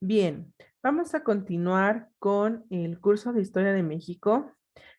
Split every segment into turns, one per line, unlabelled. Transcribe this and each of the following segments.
Bien, vamos a continuar con el curso de Historia de México.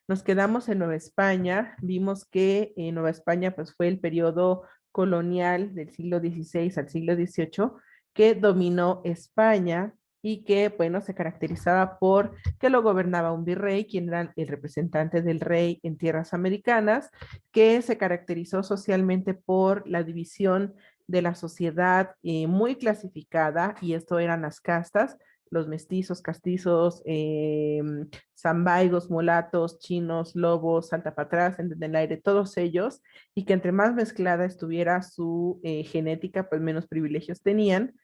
Nos quedamos en Nueva España. Vimos que Nueva España pues, fue el periodo colonial del siglo XVI al siglo XVIII que dominó España y que, bueno, se caracterizaba por que lo gobernaba un virrey, quien era el representante del rey en tierras americanas, que se caracterizó socialmente por la división de la sociedad muy clasificada, y esto eran las castas, los mestizos, castizos, zambaigos, mulatos, chinos, lobos, salta para atrás, en el aire, todos ellos, y que entre más mezclada estuviera su genética, pues menos privilegios tenían.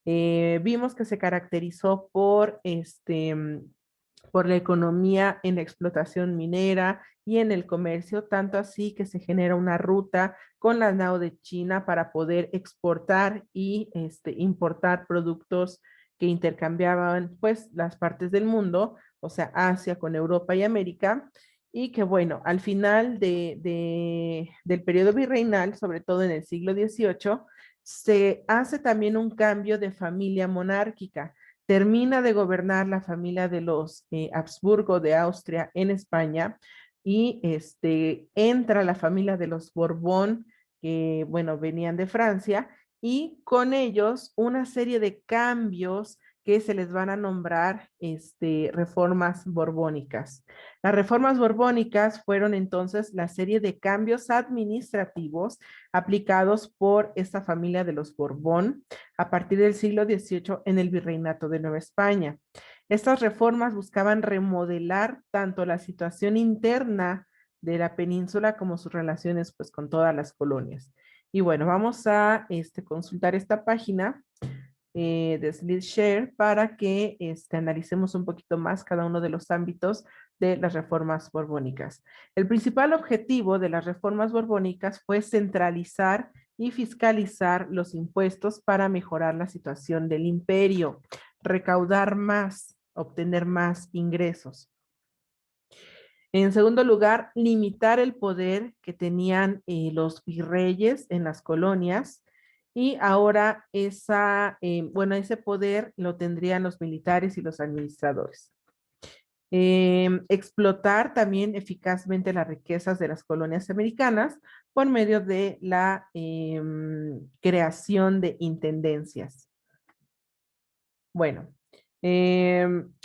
Vimos que se caracterizó por la economía en la explotación minera y en el comercio, tanto así que se genera una ruta con la nao de China para poder exportar y importar productos que intercambiaban pues las partes del mundo, o sea, Asia con Europa y América, y que bueno, al final del periodo virreinal, sobre todo en el siglo XVIII, se hace también un cambio de familia monárquica. Termina de gobernar la familia de los Habsburgo de Austria en España y entra la familia de los Borbón, que bueno, venían de Francia, y con ellos una serie de cambios que se les van a nombrar reformas borbónicas. Las reformas borbónicas fueron entonces la serie de cambios administrativos aplicados por esta familia de los Borbón a partir del siglo XVIII en el Virreinato de Nueva España. Estas reformas buscaban remodelar tanto la situación interna de la península como sus relaciones pues, con todas las colonias. Y bueno, vamos a consultar esta página de SlidShare para que analicemos un poquito más cada uno de los ámbitos de las reformas borbónicas. El principal objetivo de las reformas borbónicas fue centralizar y fiscalizar los impuestos para mejorar la situación del imperio, recaudar más, obtener más ingresos. En segundo lugar, limitar el poder que tenían los virreyes en las colonias, y ahora ese poder lo tendrían los militares y los administradores. Explotar también eficazmente las riquezas de las colonias americanas por medio de la creación de intendencias. Bueno,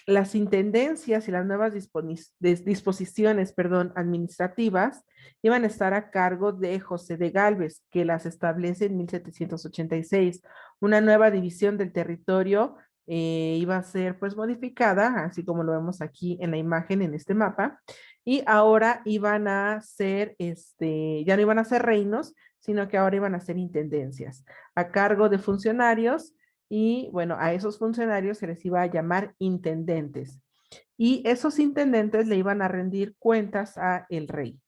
las intendencias y las nuevas disposiciones, perdón, administrativas iban a estar a cargo de José de Gálvez, que las establece en 1786. Una nueva división del territorio iba a ser pues modificada, así como lo vemos aquí en la imagen, en este mapa, y ahora iban a ser, ya no iban a ser reinos, sino que ahora iban a ser intendencias, a cargo de funcionarios, y bueno, a esos funcionarios se les iba a llamar intendentes. Y esos intendentes le iban a rendir cuentas a el rey.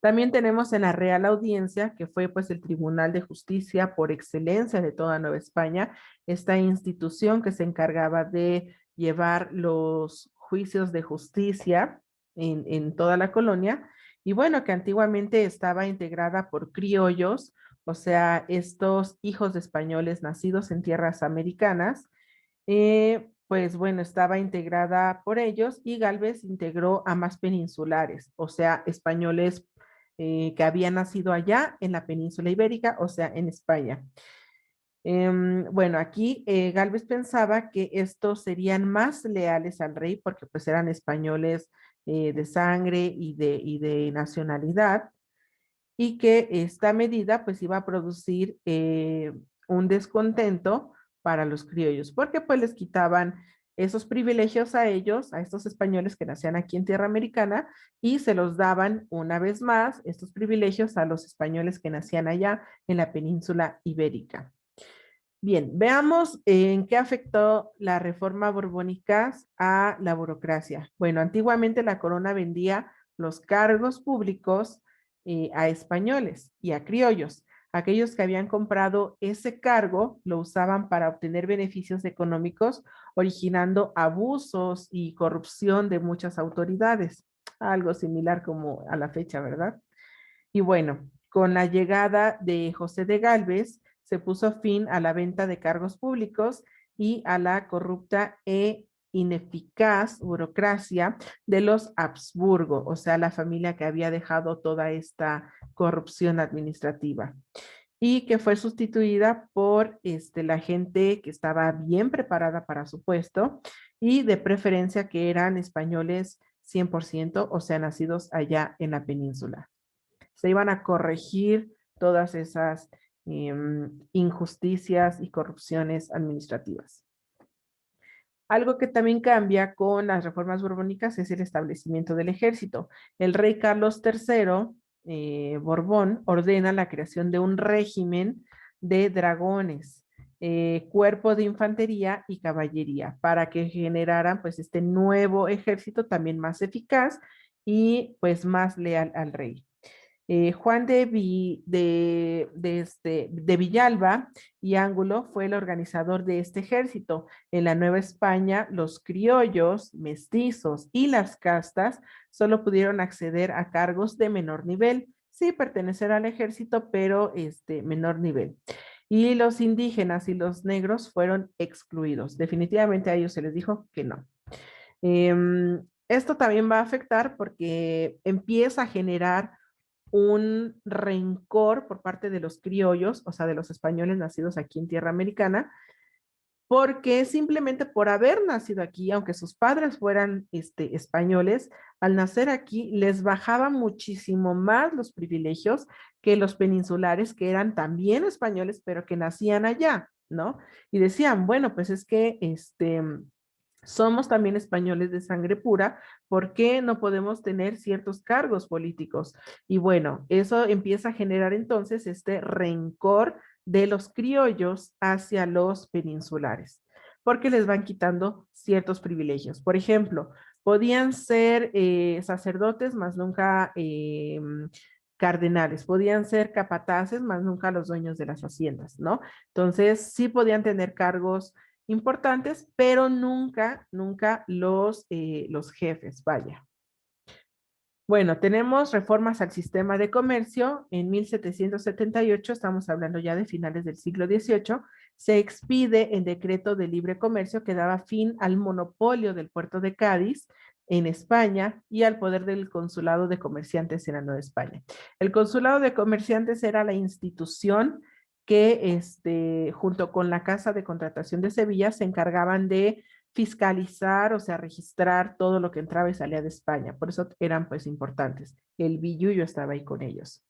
También tenemos en la Real Audiencia, que fue pues el Tribunal de Justicia por excelencia de toda Nueva España, esta institución que se encargaba de llevar los juicios de justicia en toda la colonia, y bueno, que antiguamente estaba integrada por criollos, o sea, estos hijos de españoles nacidos en tierras americanas. Pues bueno, estaba integrada por ellos, y Gálvez integró a más peninsulares, o sea, españoles que habían nacido allá en la península ibérica, o sea, en España. Bueno, aquí Gálvez pensaba que estos serían más leales al rey porque pues eran españoles de sangre y de nacionalidad, y que esta medida pues iba a producir un descontento para los criollos, porque pues les quitaban esos privilegios a ellos, a estos españoles que nacían aquí en tierra americana, y se los daban una vez más, estos privilegios, a los españoles que nacían allá en la península ibérica. Bien, veamos en qué afectó la reforma borbónica a la burocracia. Bueno, antiguamente la corona vendía los cargos públicos a españoles y a criollos. Aquellos que habían comprado ese cargo lo usaban para obtener beneficios económicos, originando abusos y corrupción de muchas autoridades. Algo similar como a la fecha, ¿verdad? Y bueno, con la llegada de José de Gálvez, se puso fin a la venta de cargos públicos y a la corrupta e ineficaz burocracia de los Habsburgo, o sea, la familia que había dejado toda esta corrupción administrativa y que fue sustituida por la gente que estaba bien preparada para su puesto y de preferencia que eran españoles 100%, o sea, nacidos allá en la península. Se iban a corregir todas esas injusticias y corrupciones administrativas. Algo que también cambia con las reformas borbónicas es el establecimiento del ejército. El rey Carlos III, Borbón, ordena la creación de un régimen de dragones, cuerpo de infantería y caballería, para que generaran pues este nuevo ejército también más eficaz y pues más leal al rey. Juan de Villalba y Ángulo fue el organizador de este ejército. En la Nueva España, los criollos, mestizos y las castas solo pudieron acceder a cargos de menor nivel. Sí, pertenecer al ejército, pero menor nivel. Y los indígenas y los negros fueron excluidos. Definitivamente a ellos se les dijo que no. Esto también va a afectar porque empieza a generar un rencor por parte de los criollos, o sea, de los españoles nacidos aquí en tierra americana, porque simplemente por haber nacido aquí, aunque sus padres fueran españoles, al nacer aquí les bajaba muchísimo más los privilegios que los peninsulares, que eran también españoles, pero que nacían allá, ¿no? Y decían, bueno, pues es que somos también españoles de sangre pura, ¿por qué no podemos tener ciertos cargos políticos? Y bueno, eso empieza a generar entonces este rencor de los criollos hacia los peninsulares, porque les van quitando ciertos privilegios. Por ejemplo, podían ser sacerdotes, más nunca cardenales, podían ser capataces, más nunca los dueños de las haciendas, ¿no? Entonces, sí podían tener cargos importantes, pero nunca, nunca los jefes, vaya. Bueno, tenemos reformas al sistema de comercio. En 1778, estamos hablando ya de finales del siglo XVIII, se expide el decreto de libre comercio que daba fin al monopolio del puerto de Cádiz en España y al poder del consulado de comerciantes en la Nueva España. El consulado de comerciantes era la institución que junto con la Casa de Contratación de Sevilla se encargaban de fiscalizar, o sea, registrar todo lo que entraba y salía de España. Por eso eran pues importantes. El billullo estaba ahí con ellos.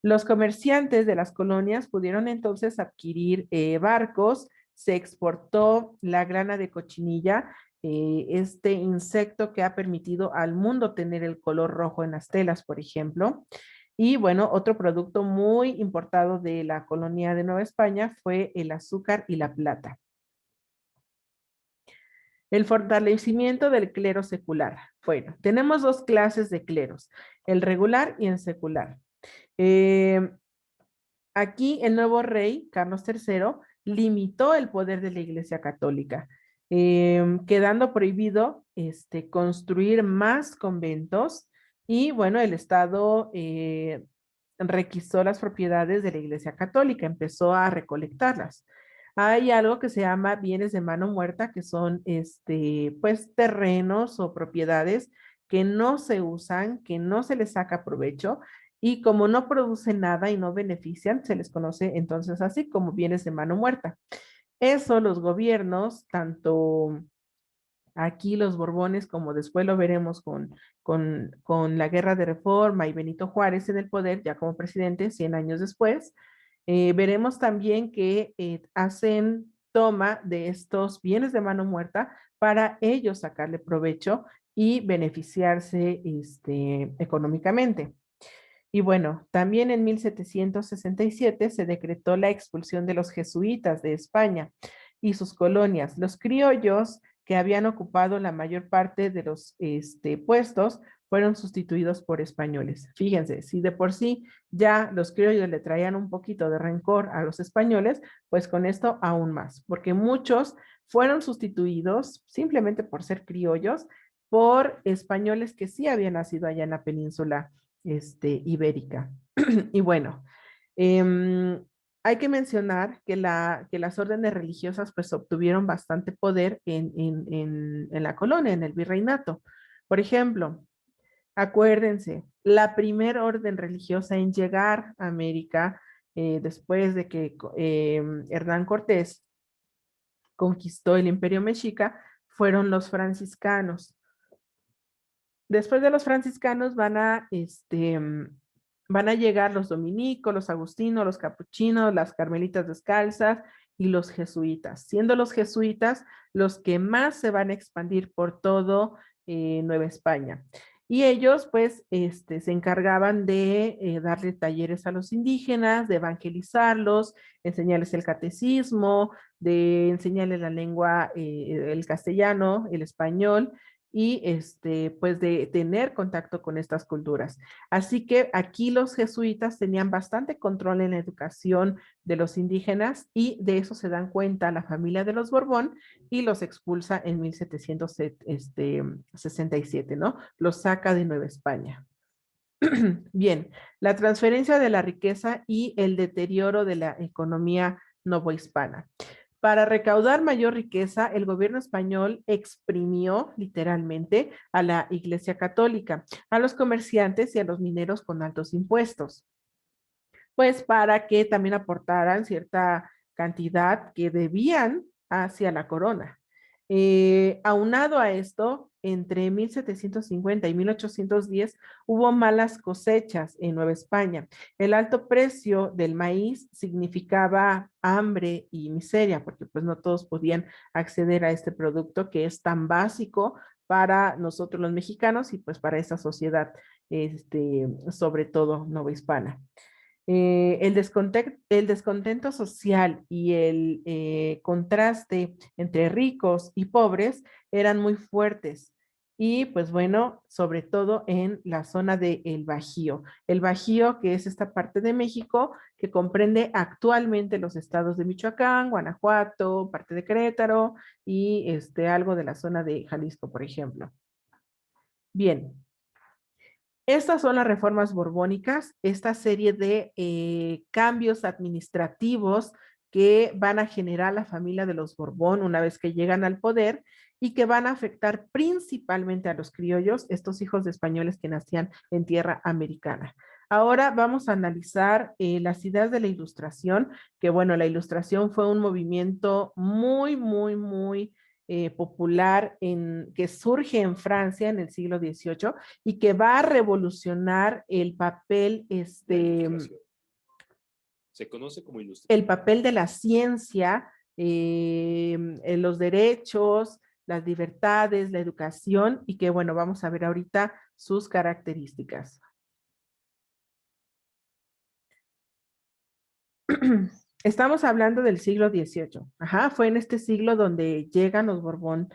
Los comerciantes de las colonias pudieron entonces adquirir barcos, se exportó la grana de cochinilla, este insecto que ha permitido al mundo tener el color rojo en las telas, por ejemplo. Y bueno, otro producto muy importado de la colonia de Nueva España fue el azúcar y la plata. El fortalecimiento del clero secular. Bueno, tenemos dos clases de cleros, el regular y el secular. Eh, Aquí el nuevo rey, Carlos III, limitó el poder de la Iglesia Católica, quedando prohibido construir más conventos y bueno, el Estado requisó las propiedades de la Iglesia Católica, empezó a recolectarlas. Hay algo que se llama bienes de mano muerta, que son pues terrenos o propiedades que no se usan, que no se les saca provecho y como no producen nada y no benefician, se les conoce entonces así como bienes de mano muerta. Eso los gobiernos, tanto aquí los Borbones, como después lo veremos con la Guerra de Reforma y Benito Juárez en el poder, ya como presidente, 100 años después, veremos también que hacen toma de estos bienes de mano muerta para ellos sacarle provecho y beneficiarse económicamente. Y bueno, también en 1767 se decretó la expulsión de los jesuitas de España y sus colonias. Los criollos que habían ocupado la mayor parte de los puestos fueron sustituidos por españoles. Fíjense, si de por sí ya los criollos le traían un poquito de rencor a los españoles, pues con esto aún más, porque muchos fueron sustituidos simplemente por ser criollos por españoles que sí habían nacido allá en la península ibérica. Y bueno, eh, hay que mencionar que las órdenes religiosas pues obtuvieron bastante poder en la colonia, en el virreinato. Por ejemplo, acuérdense, la primera orden religiosa en llegar a América después de que Hernán Cortés conquistó el Imperio Mexica fueron los franciscanos. Después de los franciscanos van a llegar los dominicos, los agustinos, los capuchinos, las carmelitas descalzas y los jesuitas, siendo los jesuitas los que más se van a expandir por todo Nueva España. Y ellos, pues, se encargaban de darle talleres a los indígenas, de evangelizarlos, enseñarles el catecismo, de enseñarles la lengua, el castellano, el español, y pues de tener contacto con estas culturas. Así que aquí los jesuitas tenían bastante control en la educación de los indígenas y de eso se dan cuenta la familia de los Borbón y los expulsa en 1767, ¿no? Los saca de Nueva España. Bien, la transferencia de la riqueza y el deterioro de la economía novohispana. Para recaudar mayor riqueza, el gobierno español exprimió literalmente a la Iglesia Católica, a los comerciantes y a los mineros con altos impuestos, pues para que también aportaran cierta cantidad que debían hacia la corona. Aunado a esto, entre 1750 y 1810 hubo malas cosechas en Nueva España. El alto precio del maíz significaba hambre y miseria, porque pues no todos podían acceder a este producto que es tan básico para nosotros los mexicanos y pues para esa sociedad, sobre todo novohispana. El descontento social y el contraste entre ricos y pobres eran muy fuertes. Y pues bueno, sobre todo en la zona del Bajío. El Bajío, que es esta parte de México que comprende actualmente los estados de Michoacán, Guanajuato, parte de Querétaro y algo de la zona de Jalisco, por ejemplo. Bien, estas son las reformas borbónicas, esta serie de cambios administrativos que van a generar la familia de los Borbón una vez que llegan al poder y que van a afectar principalmente a los criollos, estos hijos de españoles que nacían en tierra americana. Ahora vamos a analizar las ideas de la Ilustración, que bueno, la Ilustración fue un movimiento muy popular que surge en Francia en el siglo XVIII y que va a revolucionar el papel,
se conoce como
el papel de la ciencia, en los derechos, las libertades, la educación y que bueno, vamos a ver ahorita sus características. Estamos hablando del siglo XVIII. Ajá, fue en este siglo donde llegan los Borbón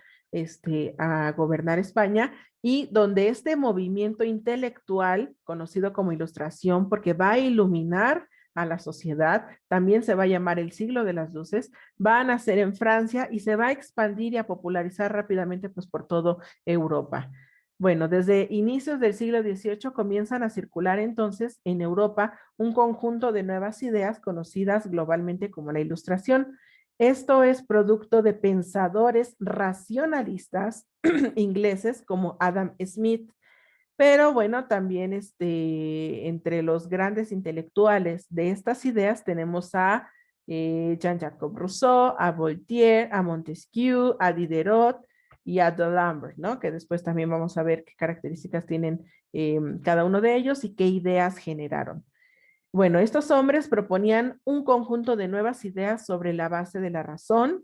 a gobernar España y donde este movimiento intelectual, conocido como Ilustración, porque va a iluminar a la sociedad, también se va a llamar el siglo de las luces, va a nacer en Francia y se va a expandir y a popularizar rápidamente pues por toda Europa. Bueno, desde inicios del siglo XVIII comienzan a circular entonces en Europa un conjunto de nuevas ideas conocidas globalmente como la Ilustración. Esto es producto de pensadores racionalistas ingleses como Adam Smith, pero bueno, también entre los grandes intelectuales de estas ideas tenemos a Jean-Jacques Rousseau, a Voltaire, a Montesquieu, a Diderot y a D'Alembert, ¿no? Que después también vamos a ver qué características tienen cada uno de ellos y qué ideas generaron. Bueno, estos hombres proponían un conjunto de nuevas ideas sobre la base de la razón,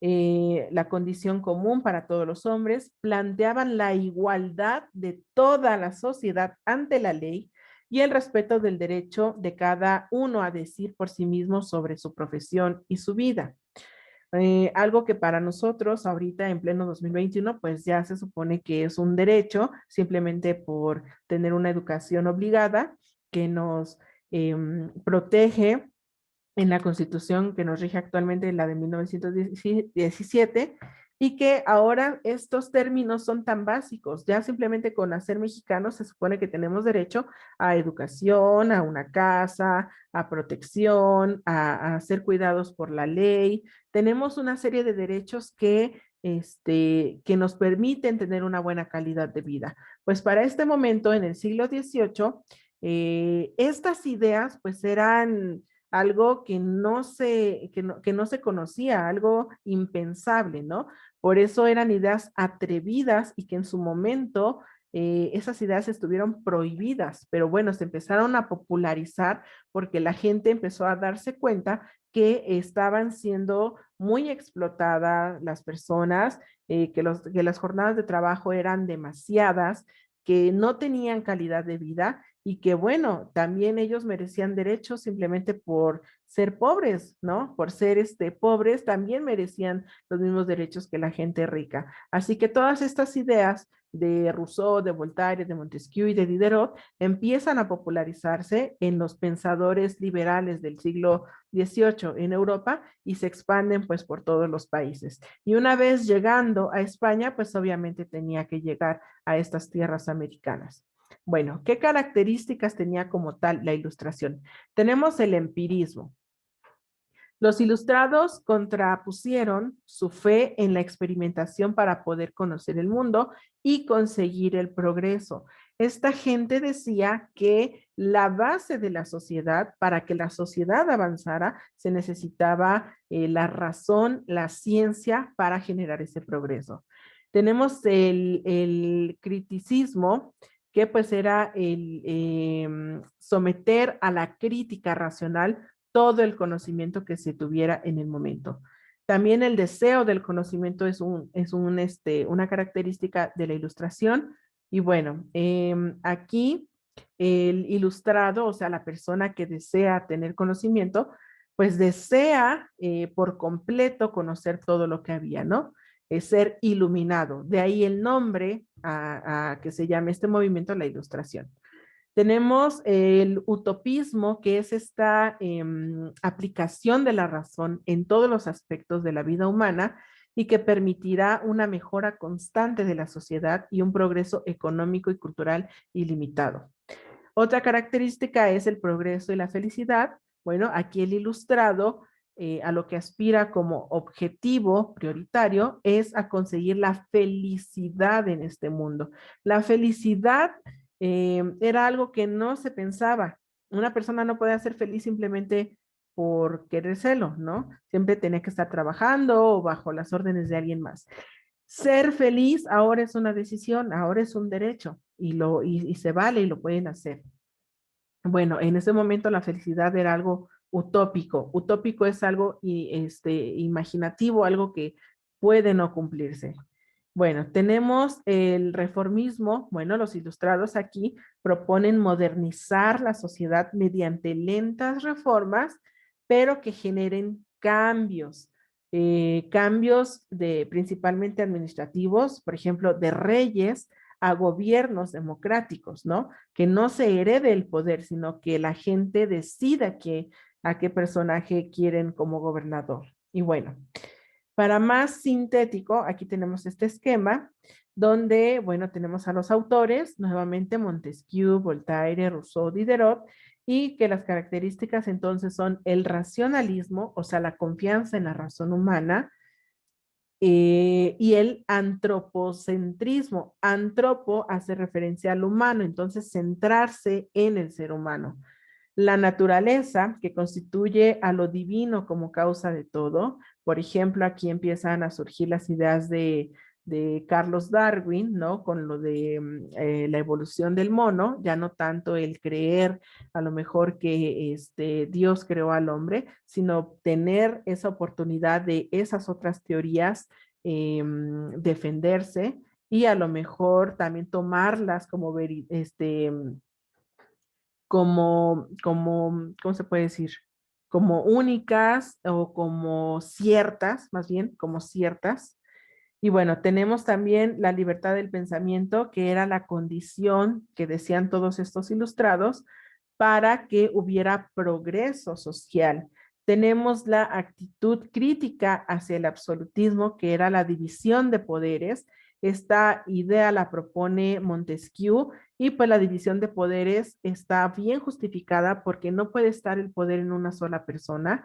la condición común para todos los hombres, planteaban la igualdad de toda la sociedad ante la ley y el respeto del derecho de cada uno a decir por sí mismo sobre su profesión y su vida. Algo que para nosotros ahorita en pleno 2021 pues ya se supone que es un derecho simplemente por tener una educación obligada que nos protege en la Constitución que nos rige actualmente, la de 1917, y que ahora estos términos son tan básicos. Ya simplemente con nacer mexicanos se supone que tenemos derecho a educación, a una casa, a protección, a ser cuidados por la ley. Tenemos una serie de derechos que nos permiten tener una buena calidad de vida. Pues para este momento, en el siglo XVIII, estas ideas pues eran algo que no se conocía, algo impensable, ¿no? Por eso eran ideas atrevidas y que en su momento esas ideas estuvieron prohibidas, pero bueno, se empezaron a popularizar porque la gente empezó a darse cuenta que estaban siendo muy explotadas las personas, que las jornadas de trabajo eran demasiadas, que no tenían calidad de vida y que bueno, también ellos merecían derechos simplemente por ser pobres, ¿no? Por ser pobres, también merecían los mismos derechos que la gente rica. Así que todas estas ideas de Rousseau, de Voltaire, de Montesquieu y de Diderot empiezan a popularizarse en los pensadores liberales del siglo XVIII en Europa y se expanden pues por todos los países. Y una vez llegando a España, pues obviamente tenía que llegar a estas tierras americanas. Bueno, ¿qué características tenía como tal la ilustración? Tenemos el empirismo. Los ilustrados contrapusieron su fe en la experimentación para poder conocer el mundo y conseguir el progreso. Esta gente decía que la base de la sociedad, para que la sociedad avanzara, se necesitaba la razón, la ciencia para generar ese progreso. Tenemos el criticismo, que pues era someter a la crítica racional todo el conocimiento que se tuviera en el momento. También el deseo del conocimiento una característica de la ilustración. Y bueno, aquí el ilustrado, o sea, la persona que desea tener conocimiento, pues desea por completo conocer todo lo que había, ¿no? Es ser iluminado. De ahí el nombre a que se llame este movimiento la ilustración. Tenemos el utopismo, que es esta aplicación de la razón en todos los aspectos de la vida humana y que permitirá una mejora constante de la sociedad y un progreso económico y cultural ilimitado. Otra característica es el progreso y la felicidad. Bueno, aquí el ilustrado a lo que aspira como objetivo prioritario es a conseguir la felicidad en este mundo. La felicidad era algo que no se pensaba. Una persona no puede ser feliz simplemente por querérselo, ¿no? Siempre tenía que estar trabajando o bajo las órdenes de alguien más. Ser feliz ahora es una decisión, ahora es un derecho y se vale y lo pueden hacer. Bueno, en ese momento la felicidad era algo utópico. Utópico es algo imaginativo, algo que puede no cumplirse. Bueno, tenemos el reformismo. Bueno, los ilustrados aquí proponen modernizar la sociedad mediante lentas reformas, pero que generen cambios. Cambios principalmente administrativos, por ejemplo, de reyes a gobiernos democráticos, ¿no? Que no se herede el poder, sino que la gente decida a qué personaje quieren como gobernador. Y bueno, para más sintético, aquí tenemos este esquema donde, bueno, tenemos a los autores, nuevamente Montesquieu, Voltaire, Rousseau, Diderot, y que las características entonces son el racionalismo, o sea, la confianza en la razón humana, y el antropocentrismo. Antropo hace referencia al humano, entonces centrarse en el ser humano. La naturaleza, que constituye a lo divino como causa de todo. Por ejemplo, aquí empiezan a surgir las ideas de Carlos Darwin, ¿no? Con lo de la evolución del mono, ya no tanto el creer a lo mejor que Dios creó al hombre, sino tener esa oportunidad de esas otras teorías, defenderse y a lo mejor también tomarlas como, ¿cómo se puede decir? Como únicas o como ciertas, más bien, como ciertas. Y bueno, tenemos también la libertad del pensamiento, que era la condición que decían todos estos ilustrados para que hubiera progreso social. Tenemos la actitud crítica hacia el absolutismo, que era la división de poderes. Esta idea la propone Montesquieu y pues la división de poderes está bien justificada porque no puede estar el poder en una sola persona.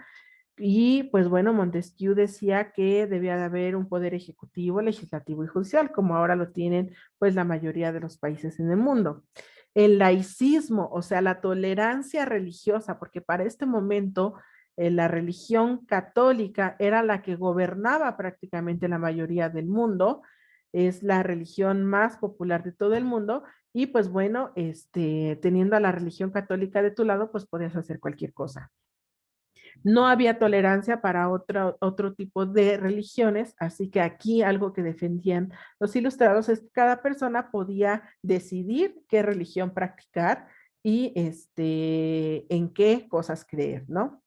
Y pues bueno, Montesquieu decía que debía de haber un poder ejecutivo, legislativo y judicial, como ahora lo tienen pues la mayoría de los países en el mundo. El laicismo, o sea, la tolerancia religiosa, porque para este momento la religión católica era la que gobernaba prácticamente la mayoría del mundo, es la religión más popular de todo el mundo, y pues bueno, teniendo a la religión católica de tu lado, pues podías hacer cualquier cosa. No había tolerancia para otro tipo de religiones, así que aquí algo que defendían los ilustrados es que cada persona podía decidir qué religión practicar y en qué cosas creer, ¿no?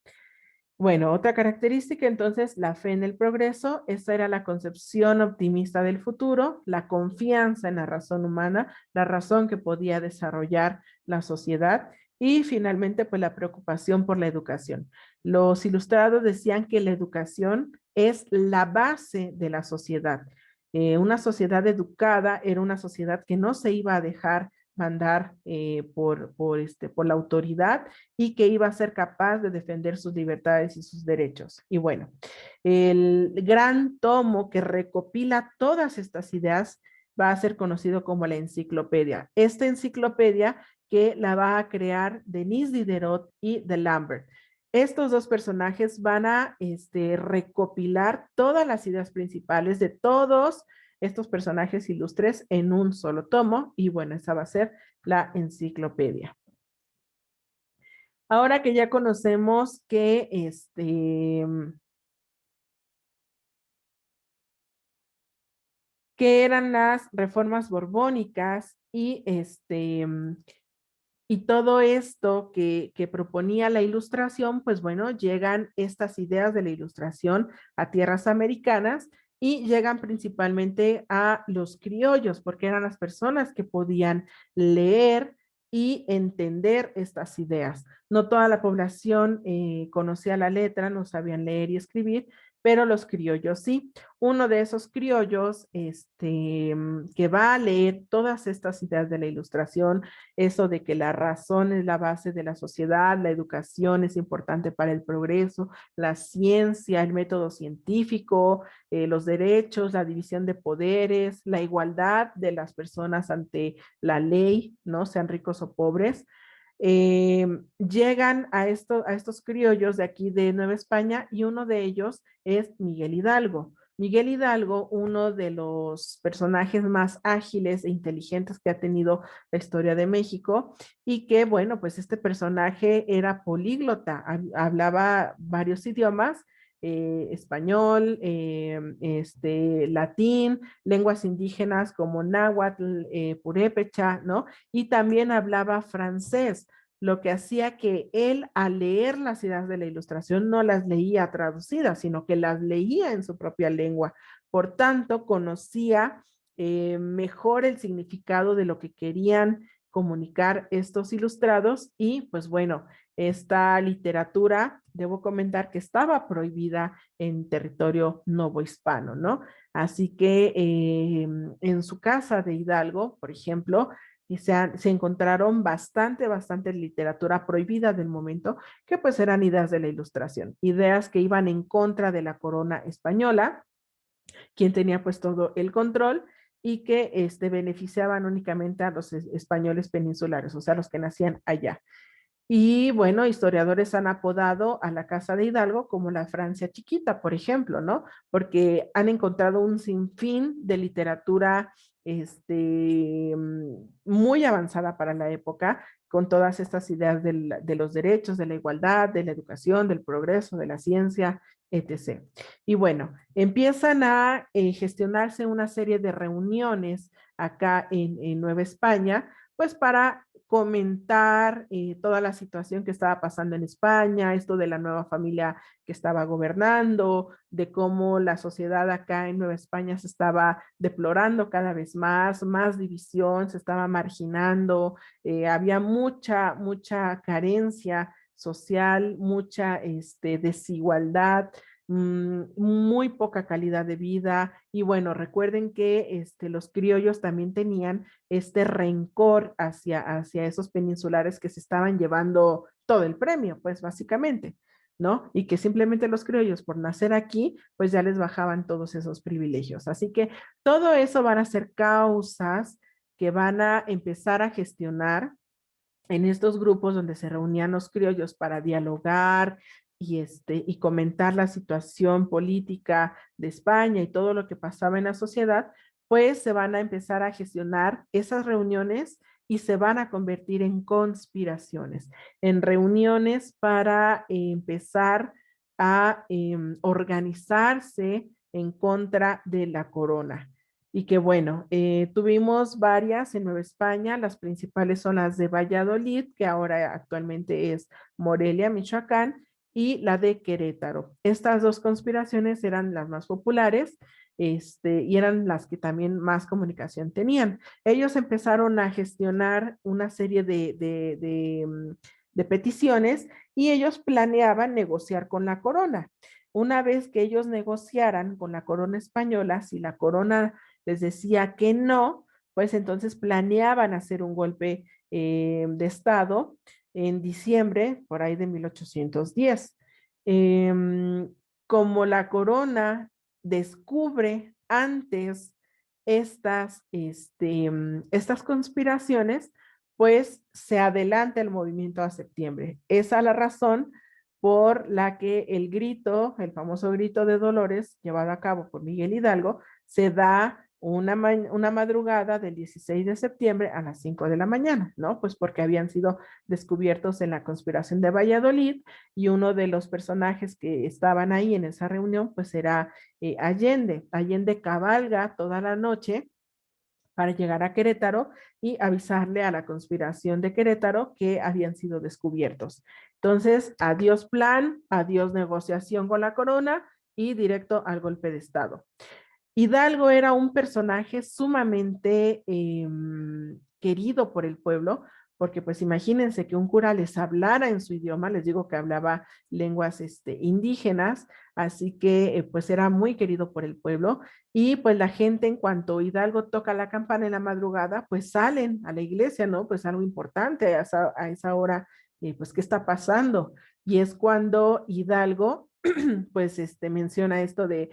Bueno, otra característica entonces, la fe en el progreso, esa era la concepción optimista del futuro, la confianza en la razón humana, la razón que podía desarrollar la sociedad y finalmente pues la preocupación por la educación. Los ilustrados decían que la educación es la base de la sociedad. Una sociedad educada era una sociedad que no se iba a dejar mandar por la autoridad y que iba a ser capaz de defender sus libertades y sus derechos. Y bueno, el gran tomo que recopila todas estas ideas va a ser conocido como la enciclopedia. Esta enciclopedia que la va a crear Denis Diderot y de Lambert. Estos dos personajes van a recopilar todas las ideas principales de todos estos personajes ilustres en un solo tomo y bueno, esa va a ser la enciclopedia. Ahora que ya conocemos que qué eran las reformas borbónicas y todo esto que proponía la ilustración, pues bueno, llegan estas ideas de la ilustración a tierras americanas y llegan principalmente a los criollos, porque eran las personas que podían leer y entender estas ideas. No toda la población conocía la letra, no sabían leer y escribir, pero los criollos sí. Uno de esos criollos que va a leer todas estas ideas de la ilustración, eso de que la razón es la base de la sociedad, la educación es importante para el progreso, la ciencia, el método científico, los derechos, la división de poderes, la igualdad de las personas ante la ley, ¿no? Sean ricos o pobres. Llegan a estos criollos de aquí de Nueva España y uno de ellos es Miguel Hidalgo. Miguel Hidalgo, uno de los personajes más ágiles e inteligentes que ha tenido la historia de México y que, bueno, pues este personaje era políglota, hablaba varios idiomas, español, latín, lenguas indígenas como náhuatl, purépecha, ¿no? Y también hablaba francés, lo que hacía que él al leer las ideas de la ilustración no las leía traducidas, sino que las leía en su propia lengua. Por tanto, conocía mejor el significado de lo que querían comunicar estos ilustrados y pues bueno, esta literatura, debo comentar que estaba prohibida en territorio novohispano, ¿no? Así que en su casa de Hidalgo, por ejemplo, se encontraron bastante literatura prohibida del momento, que pues eran ideas de la ilustración, ideas que iban en contra de la corona española, quien tenía pues todo el control y que beneficiaban únicamente a los españoles peninsulares, o sea, los que nacían allá. Y bueno, historiadores han apodado a la Casa de Hidalgo como la Francia chiquita, por ejemplo, ¿no? Porque han encontrado un sinfín de literatura muy avanzada para la época, con todas estas ideas de los derechos, de la igualdad, de la educación, del progreso, de la ciencia, etc. Y bueno, empiezan a gestionarse una serie de reuniones acá en Nueva España, pues para comentar toda la situación que estaba pasando en España, esto de la nueva familia que estaba gobernando, de cómo la sociedad acá en Nueva España se estaba deplorando cada vez más división, se estaba marginando, había mucha carencia social, mucha desigualdad, muy poca calidad de vida. Y bueno, recuerden que los criollos también tenían este rencor hacia esos peninsulares que se estaban llevando todo el premio, pues básicamente, ¿no? Y que simplemente los criollos por nacer aquí, pues ya les bajaban todos esos privilegios. Así que todo eso van a ser causas que van a empezar a gestionar en estos grupos donde se reunían los criollos para dialogar y comentar la situación política de España y todo lo que pasaba en la sociedad, pues se van a empezar a gestionar esas reuniones y se van a convertir en conspiraciones, en reuniones para empezar a organizarse en contra de la corona. Y que bueno, tuvimos varias en Nueva España, las principales son las de Valladolid, que ahora actualmente es Morelia, Michoacán, y la de Querétaro. Estas dos conspiraciones eran las más populares, y eran las que también más comunicación tenían. Ellos empezaron a gestionar una serie de peticiones y ellos planeaban negociar con la corona. Una vez que ellos negociaran con la corona española, si la corona les decía que no, pues entonces planeaban hacer un golpe de Estado en diciembre, por ahí de 1810. Como la corona descubre antes estas conspiraciones, pues se adelanta el movimiento a septiembre. Esa es la razón por la que el grito, el famoso grito de Dolores, llevado a cabo por Miguel Hidalgo, se da una madrugada del 16 de septiembre a las 5 de la mañana, ¿no? Pues porque habían sido descubiertos en la conspiración de Valladolid y uno de los personajes que estaban ahí en esa reunión, pues era Allende. Allende cabalga toda la noche para llegar a Querétaro y avisarle a la conspiración de Querétaro que habían sido descubiertos. Entonces, adiós plan, adiós negociación con la corona y directo al golpe de Estado. Hidalgo era un personaje sumamente querido por el pueblo, porque pues imagínense que un cura les hablara en su idioma, les digo que hablaba lenguas indígenas, así que pues era muy querido por el pueblo y pues la gente en cuanto Hidalgo toca la campana en la madrugada, pues salen a la iglesia, ¿no? Pues algo importante a esa hora, pues ¿qué está pasando? Y es cuando Hidalgo pues menciona esto de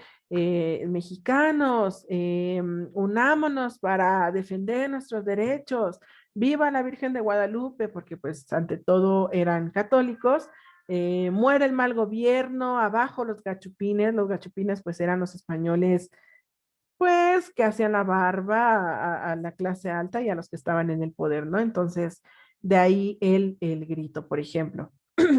mexicanos, unámonos para defender nuestros derechos, viva la Virgen de Guadalupe, porque pues ante todo eran católicos, muere el mal gobierno, abajo los gachupines pues eran los españoles pues que hacían la barba a la clase alta y a los que estaban en el poder, ¿no? Entonces, de ahí el grito, por ejemplo.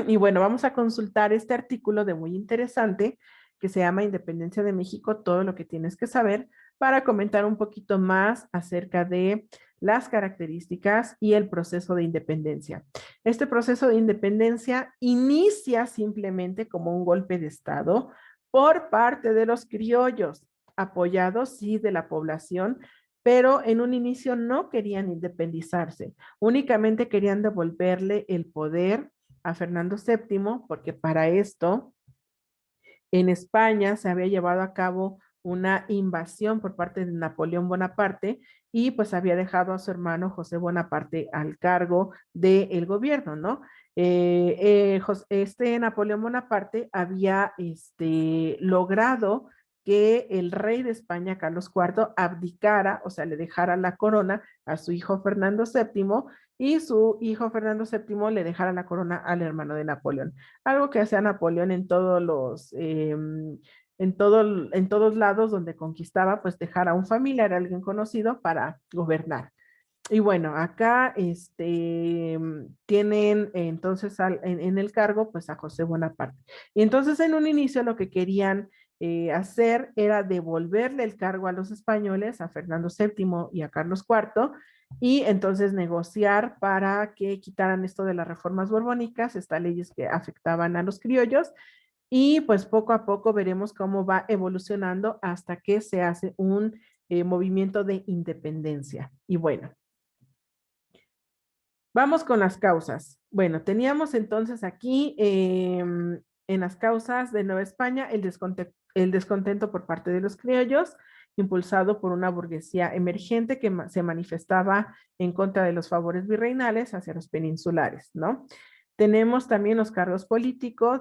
Y bueno, vamos a consultar este artículo de muy interesante que se llama Independencia de México, todo lo que tienes que saber para comentar un poquito más acerca de las características y el proceso de independencia. Este proceso de independencia inicia simplemente como un golpe de Estado por parte de los criollos, apoyados sí de la población, pero en un inicio no querían independizarse, únicamente querían devolverle el poder a Fernando VII, porque para esto en España se había llevado a cabo una invasión por parte de Napoleón Bonaparte y pues había dejado a su hermano José Bonaparte al cargo del gobierno, ¿no? Napoleón Bonaparte había logrado que el rey de España, Carlos IV, abdicara, o sea, le dejara la corona a su hijo Fernando VII y su hijo Fernando VII le dejara la corona al hermano de Napoleón. Algo que hacía Napoleón en todos en todos lados donde conquistaba, pues dejar a un familiar, a alguien conocido para gobernar. Y bueno, acá tienen entonces en el cargo pues a José Bonaparte. Y entonces en un inicio lo que querían hacer era devolverle el cargo a los españoles, a Fernando VII y a Carlos IV, y entonces negociar para que quitaran esto de las reformas borbónicas, estas leyes que afectaban a los criollos, y pues poco a poco veremos cómo va evolucionando hasta que se hace un movimiento de independencia. Y bueno, Vamos con las causas. Bueno, teníamos entonces aquí en las causas de Nueva España el descontento por parte de los criollos, impulsado por una burguesía emergente que se manifestaba en contra de los favores virreinales hacia los peninsulares, ¿no? Tenemos también los cargos políticos,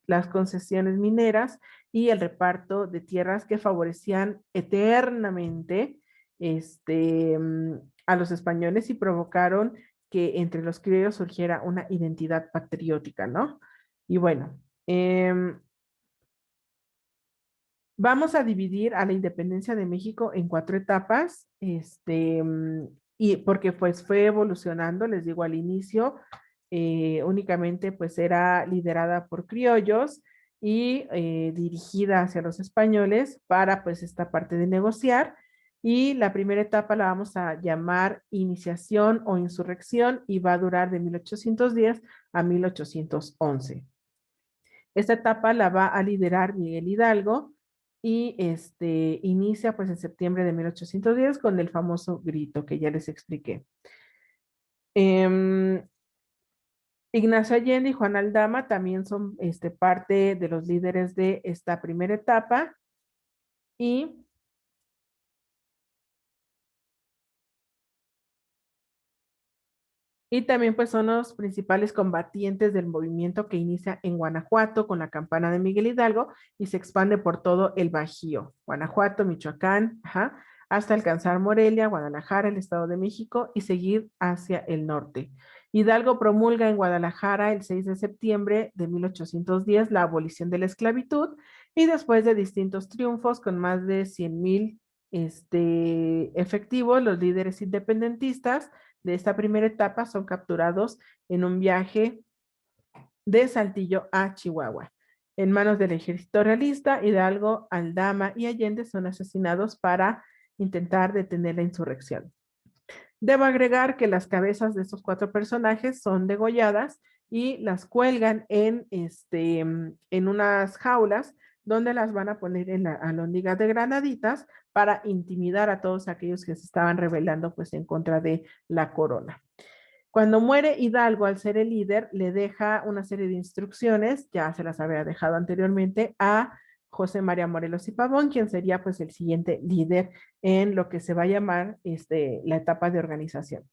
las concesiones mineras y el reparto de tierras que favorecían eternamente a los españoles y provocaron que entre los criollos surgiera una identidad patriótica, ¿no? Y bueno, vamos a dividir a la independencia de México en 4 etapas, y porque pues fue evolucionando, les digo al inicio, únicamente pues era liderada por criollos y dirigida hacia los españoles para pues esta parte de negociar. Y la primera etapa la vamos a llamar iniciación o insurrección y va a durar de 1810 a 1811. Esta etapa la va a liderar Miguel Hidalgo y inicia pues en septiembre de 1810 con el famoso grito que ya les expliqué. Eh, Ignacio Allende y Juan Aldama también son parte de los líderes de esta primera etapa y también pues son los principales combatientes del movimiento que inicia en Guanajuato con la campana de Miguel Hidalgo y se expande por todo el Bajío, Guanajuato, Michoacán, ajá, hasta alcanzar Morelia, Guadalajara, el Estado de México y seguir hacia el norte. Hidalgo promulga en Guadalajara el 6 de septiembre de 1810 la abolición de la esclavitud y después de distintos triunfos con más de 100,000 efectivos, los líderes independentistas de esta primera etapa son capturados en un viaje de Saltillo a Chihuahua. En manos del ejército realista, Hidalgo, Aldama y Allende son asesinados para intentar detener la insurrección. Debo agregar que las cabezas de estos 4 personajes son degolladas y las cuelgan en unas jaulas donde las van a poner en la alhóndiga de granaditas para intimidar a todos aquellos que se estaban rebelando pues en contra de la corona. Cuando muere Hidalgo, al ser el líder, le deja una serie de instrucciones, ya se las había dejado anteriormente, a José María Morelos y Pavón, quien sería pues el siguiente líder en lo que se va a llamar la etapa de organización.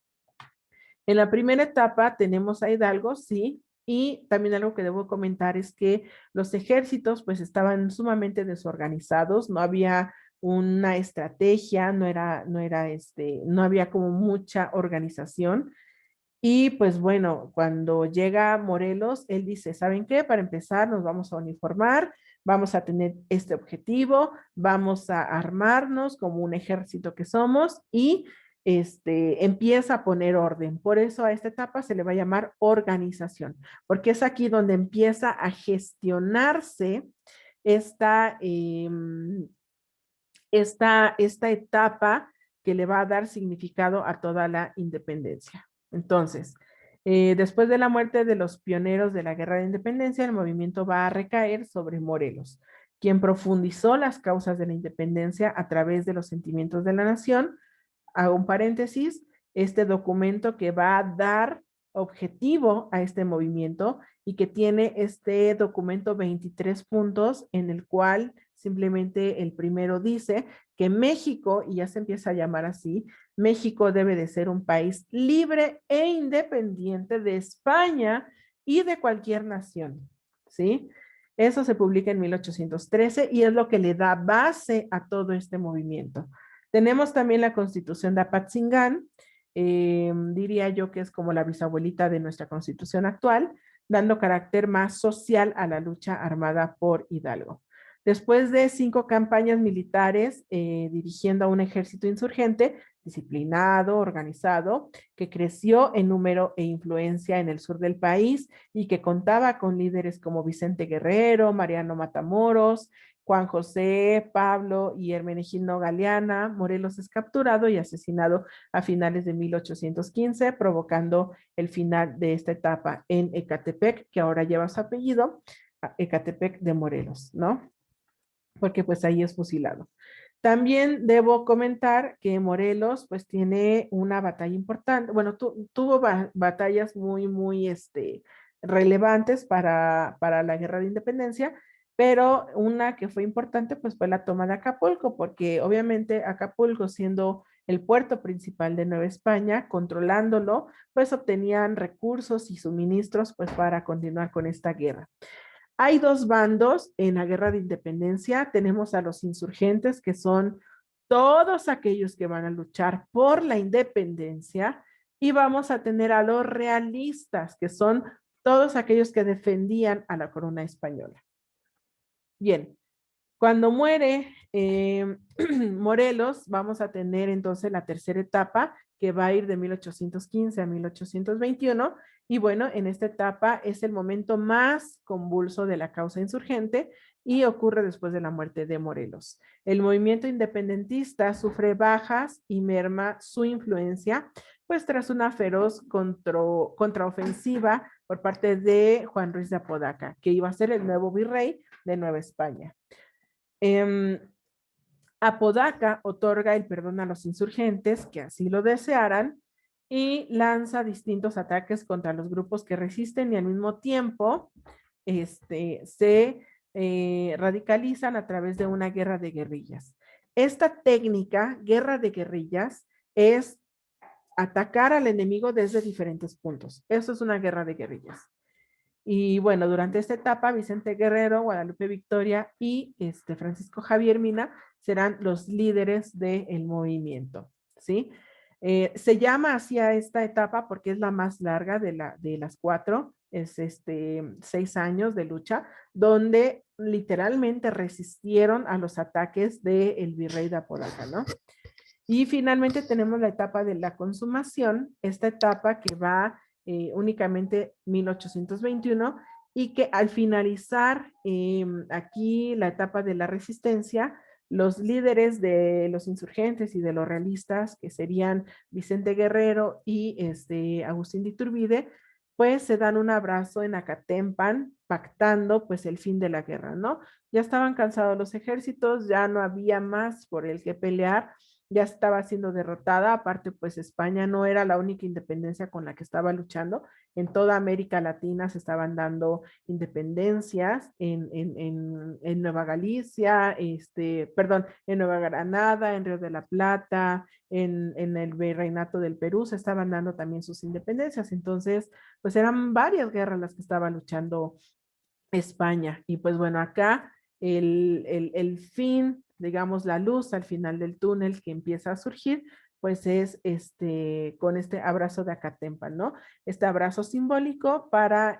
En la primera etapa tenemos a Hidalgo, sí, y también algo que debo comentar es que los ejércitos pues estaban sumamente desorganizados, no había una estrategia, no había como mucha organización. Y pues bueno, cuando llega Morelos, él dice, ¿saben qué? Para empezar, nos vamos a uniformar, vamos a tener este objetivo, vamos a armarnos como un ejército que somos y empieza a poner orden. Por eso a esta etapa se le va a llamar organización, porque es aquí donde empieza a gestionarse esta, esta etapa que le va a dar significado a toda la independencia. Entonces, después de la muerte de los pioneros de la Guerra de Independencia, el movimiento va a recaer sobre Morelos, quien profundizó las causas de la independencia a través de los sentimientos de la nación. Hago un paréntesis, este documento que va a dar objetivo a este movimiento y que tiene este documento 23 puntos en el cual simplemente el primero dice que México, y ya se empieza a llamar así, México debe de ser un país libre e independiente de España y de cualquier nación, ¿sí? Eso se publica en 1813 y es lo que le da base a todo este movimiento. Tenemos también la Constitución de Apatzingán, diría yo que es como la bisabuelita de nuestra Constitución actual, dando carácter más social a la lucha armada por Hidalgo. Después de 5 campañas militares dirigiendo a un ejército insurgente, disciplinado, organizado, que creció en número e influencia en el sur del país y que contaba con líderes como Vicente Guerrero, Mariano Matamoros, Juan José, Pablo y Hermenegildo Galeana. Morelos es capturado y asesinado a finales de 1815, provocando el final de esta etapa en Ecatepec, que ahora lleva su apellido, Ecatepec de Morelos, ¿no? porque pues ahí es fusilado. También debo comentar que Morelos pues tiene una batalla importante, bueno, tuvo batallas muy relevantes para la guerra de independencia, pero una que fue importante pues fue la toma de Acapulco, porque obviamente Acapulco siendo el puerto principal de Nueva España, controlándolo, pues obtenían recursos y suministros pues para continuar con esta guerra. Hay dos bandos en la guerra de independencia. Tenemos a los insurgentes, que son todos aquellos que van a luchar por la independencia, y vamos a tener a los realistas, que son todos aquellos que defendían a la corona española. Bien, cuando muere Morelos, vamos a tener entonces la tercera etapa que va a ir de 1815 a 1821. Y bueno, en esta etapa es el momento más convulso de la causa insurgente y ocurre después de la muerte de Morelos. El movimiento independentista sufre bajas y merma su influencia, pues tras una feroz contraofensiva por parte de Juan Ruiz de Apodaca, que iba a ser el nuevo virrey de Nueva España. Eh, Apodaca otorga el perdón a los insurgentes que así lo desearan y lanza distintos ataques contra los grupos que resisten y al mismo tiempo se radicalizan a través de una guerra de guerrillas. Esta técnica, guerra de guerrillas, es atacar al enemigo desde diferentes puntos. Eso es una guerra de guerrillas. Y bueno, durante esta etapa, Vicente Guerrero, Guadalupe Victoria y Francisco Javier Mina serán los líderes del movimiento, ¿sí? Se llama así a esta etapa porque es la más larga de las cuatro, es 6 años de lucha, donde literalmente resistieron a los ataques del virrey de Apodaca, ¿no? Y finalmente tenemos la etapa de la consumación, esta etapa que va únicamente 1821 y que al finalizar aquí la etapa de la resistencia, los líderes de los insurgentes y de los realistas, que serían Vicente Guerrero y Agustín de Iturbide, pues se dan un abrazo en Acatempan, pactando pues el fin de la guerra, ¿no? Ya estaban cansados los ejércitos, ya no había más por el que pelear, ya estaba siendo derrotada. Aparte, pues España no era la única independencia con la que estaba luchando. En toda América Latina se estaban dando independencias en Nueva Galicia, perdón, en Nueva Granada, en Río de la Plata, en el Virreinato del Perú, se estaban dando también sus independencias. Entonces, pues eran varias guerras las que estaba luchando España. Y pues bueno, acá el fin, digamos, la luz al final del túnel que empieza a surgir, pues es con este abrazo de Acatempan, ¿no? Este abrazo simbólico para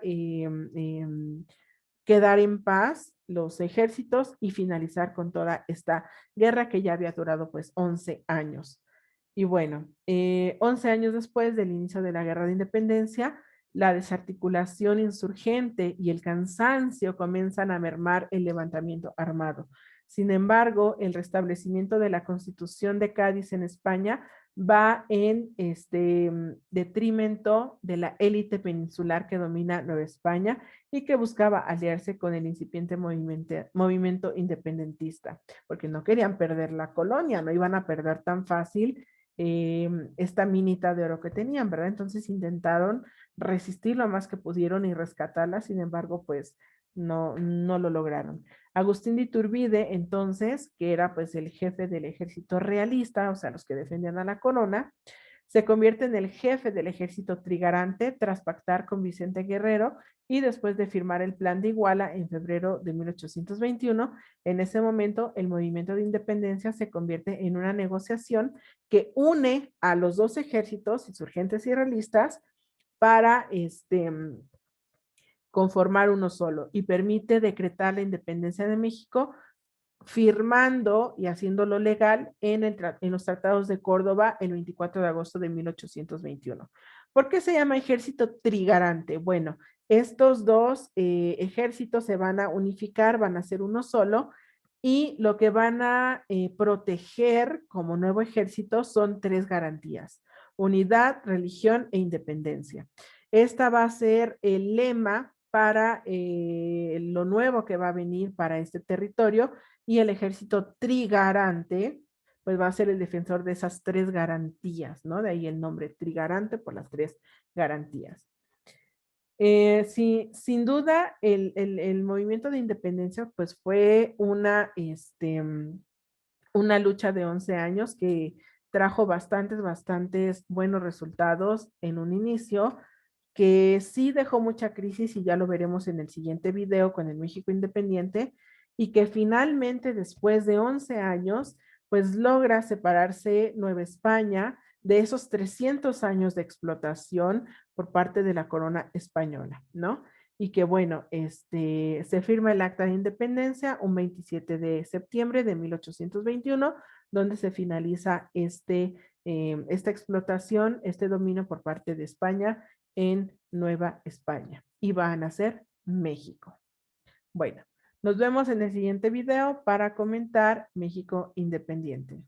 quedar en paz los ejércitos y finalizar con toda esta guerra que ya había durado pues 11 años. Y bueno, 11 años después del inicio de la guerra de independencia, la desarticulación insurgente y el cansancio comienzan a mermar el levantamiento armado. Sin embargo, el restablecimiento de la Constitución de Cádiz en España va en detrimento de la élite peninsular que domina Nueva España y que buscaba aliarse con el incipiente movimiento independentista, porque no querían perder la colonia, no iban a perder tan fácil esta minita de oro que tenían, ¿verdad? Entonces intentaron resistir lo más que pudieron y rescatarla, sin embargo, pues no lo lograron. Agustín de Iturbide, entonces, que era pues el jefe del ejército realista, o sea, los que defendían a la corona, se convierte en el jefe del ejército trigarante tras pactar con Vicente Guerrero y después de firmar el Plan de Iguala en febrero de 1821. En ese momento, el movimiento de independencia se convierte en una negociación que une a los dos ejércitos, insurgentes y realistas, para conformar uno solo y permite decretar la independencia de México firmando y haciéndolo legal en los tratados de Córdoba el 24 de agosto de 1821. ¿Por qué se llama ejército trigarante? Bueno, estos dos ejércitos se van a unificar, van a ser uno solo, y lo que van a proteger como nuevo ejército son tres garantías: unidad, religión e independencia. Esta va a ser el lema para lo nuevo que va a venir para este territorio, y el ejército trigarante pues va a ser el defensor de esas tres garantías, ¿no? De ahí el nombre trigarante por las tres garantías. Sí, sin duda, el movimiento de independencia pues fue una lucha de 11 años que trajo bastantes buenos resultados en un inicio, que sí dejó mucha crisis y ya lo veremos en el siguiente video con el México independiente, y que finalmente después de 11 años pues logra separarse Nueva España de esos 300 años de explotación por parte de la corona española, ¿no? Y que bueno, se firma el Acta de Independencia un 27 de septiembre de 1821, donde se finaliza esta explotación, este dominio por parte de España en Nueva España, y va a nacer México. Bueno, nos vemos en el siguiente video para comentar México independiente.